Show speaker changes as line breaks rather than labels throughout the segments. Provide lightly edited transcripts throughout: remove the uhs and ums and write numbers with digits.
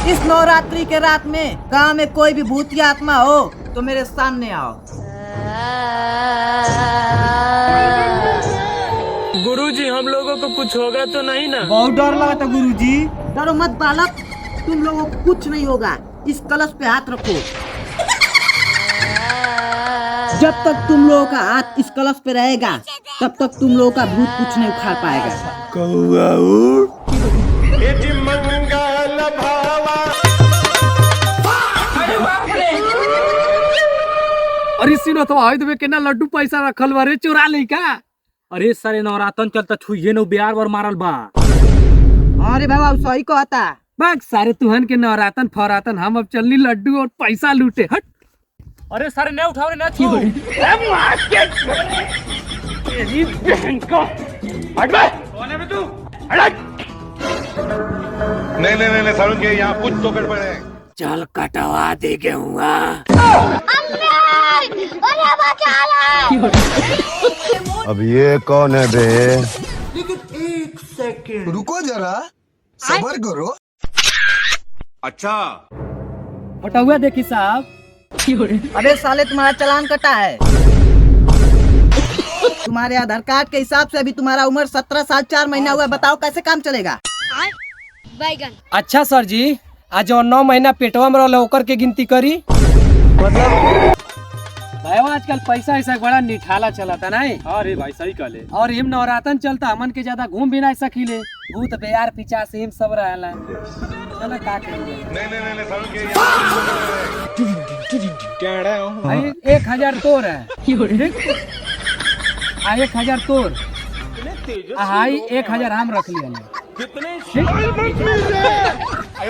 इस नवरात्रि के रात में गांव में कोई भी भूतिया आत्मा हो तो मेरे सामने आओ।
गुरुजी, हम लोगों को कुछ होगा तो नहीं ना?
बहुत डर लगा था गुरुजी। डरो मत बालक, तुम लोगों को कुछ नहीं होगा। इस कलश पे हाथ रखो। जब तक तुम लोगों का हाथ इस कलश पे रहेगा तब तक तुम लोगों का भूत कुछ नहीं उखाड़ पाएगा।
अरे सुनो तो आयुध में कितना लड्डू पैसा रखल बा रे, चुरा ले का? अरे सारे नवरातन चलता छुइये नो बिहार वर मारल बा।
अरे बाबा सही कहता।
बाग सारे तुहन के नवरातन फरातन हम अब चलनी लड्डू और पैसा लूटे। हट। अरे सारे नहीं उठाओ रे, ना छू। तेरी बहन का हट बे। कौन है बे तू? हट।
नहीं सारुण के यहाँ कुछ तो गड़बड़ है।
चल कटवा दे गेहुआ।
अब ये कौन है बे?
लेकिन एक सेकंड
रुको जरा, सबर करो।
अच्छा
हटावा देखी साहब।
अबे साले तुम्हारा चालान कटा है। तुम्हारे आधार कार्ड के हिसाब से अभी तुम्हारा उम्र 17 साल 4 महीना हुआ है। बताओ कैसे काम चलेगा?
अच्छा सर जी, आज 9 महीना पेटवा में रहल ओकर के गिनती करी। मतलब भाई आजकल पैसा ऐसा बड़ा निठाला चला था नहीं?
अरे भाई सही कहले।
और हिम नवरातन चलता, हमन के ज्यादा घूम भी नहीं सकीले। भूत बेयार पीछा से हिम सब रहला। चलो का करेंगे?
नहीं सारुण के
भाई 1000 तोर है। 1000 तोर। हाई 1000 हम रख लिया।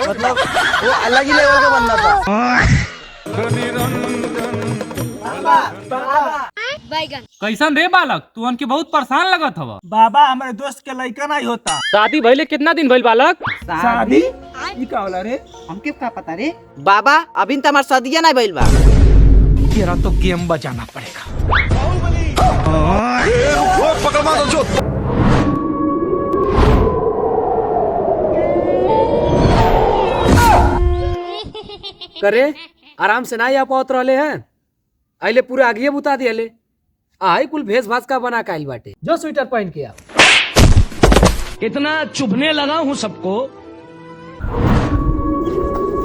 मतलब वो अलग ही लेवल का बंदा था।
कैसन रे बालक, तू उनके बहुत परेशान लगत हवा।
बाबा हमारे दोस्त के लड़का नहीं होता।
शादी भइले कितना दिन भइल बालक?
शादी ई का होला रे?
हमके क्या पता रे बाबा, अभी तो हमार शादिया नहीं भइल बा।
तेरा तो गेम बजाना पड़ेगा।
करे आराम से नहीं आ पावत रहले हैं। आइले पूरे आगे बुता दिले। आई कुल भेष भाष का बना के आइल बाटे। जो स्वेटर पहन के आ।
इतना चुभने लगा हूँ सबको।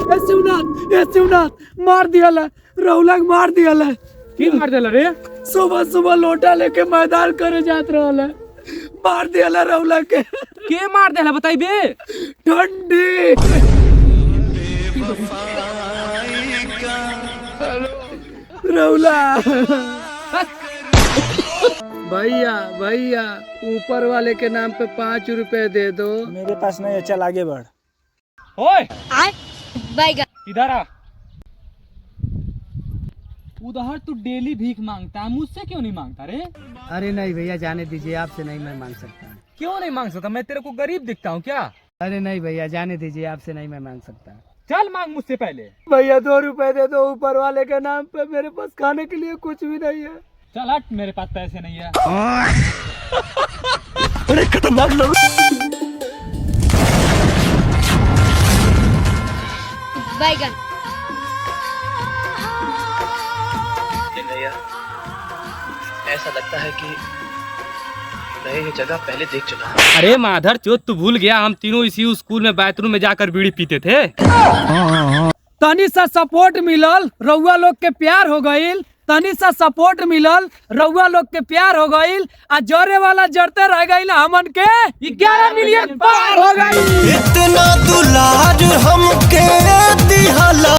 ए शिवनाथ मार दियाला, रौला मार दियाला।
की मार देला रे?
सुबह लोटा लेके मैदान करे जात रहला, मार दियाला रौला के।
के मार देला बताई बे?
ठंडी रौला। भैया ऊपर वाले के नाम पे 5 रुपए दे दो।
मेरे पास नहीं है, चल आगे बढ़।
ओए इधर आ। उधर तू डेली भीख मांगता है, मुझसे क्यों नहीं मांगता रे?
अरे नहीं भैया, जाने दीजिए, आपसे नहीं मैं मांग सकता।
क्यों नहीं मांग सकता? मैं तेरे को गरीब दिखता हूँ क्या?
अरे नहीं भैया, जाने दीजिए, आपसे नहीं मैं मांग सकता।
चल मांग मुझसे पहले।
भैया 2 रुपए दे दो ऊपर वाले के नाम पे, मेरे पास खाने के लिए कुछ भी नहीं है।
चल हट, मेरे पास पैसे नहीं है।
अरे खतरनाक लोग।
भैया ऐसा लगता है कि मैं ये जगह पहले देख चुका हूँ।
अरे माधर चोत, तू भूल गया हम तीनों इसी स्कूल में बाथरूम में जाकर बीड़ी पीते थे।
तनी सा सपोर्ट मिलल, रउआ लोग के प्यार हो गईल। तनी सा सपोर्ट मिलल, रउआ लोग के प्यार हो गईल। आ जरे वाला जरते रह गईल, हमन के 11 मिलियन पार हो गईल।
इतना दुलार हमके दिहला।